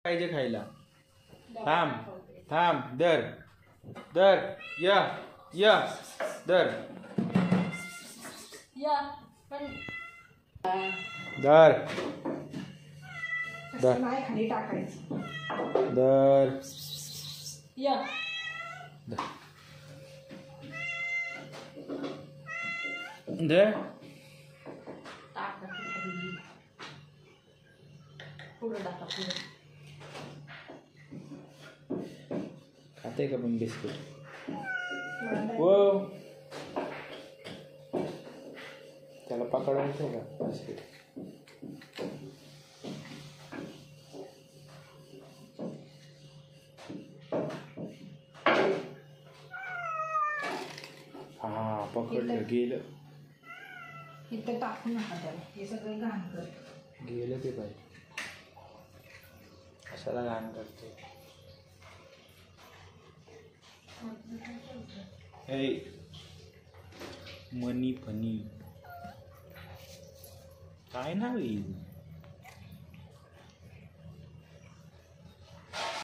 पाहिजे खायला. थांब थांब दर दर या या दर या पण दर दर नाही खाली टाकायचं. दर या दर दर टाक खाली पुढे टाका पुढे. खाते का पण बिस्किट वो त्याला पकडायचं का बिस्किट. हा पकडलं गेलं. इथं टाकू नका त्याला, हे सगळं घाण कर. गेलं ते पाहिजे. कशाला घाण करते. हे मनी फनी काय नाव येईल.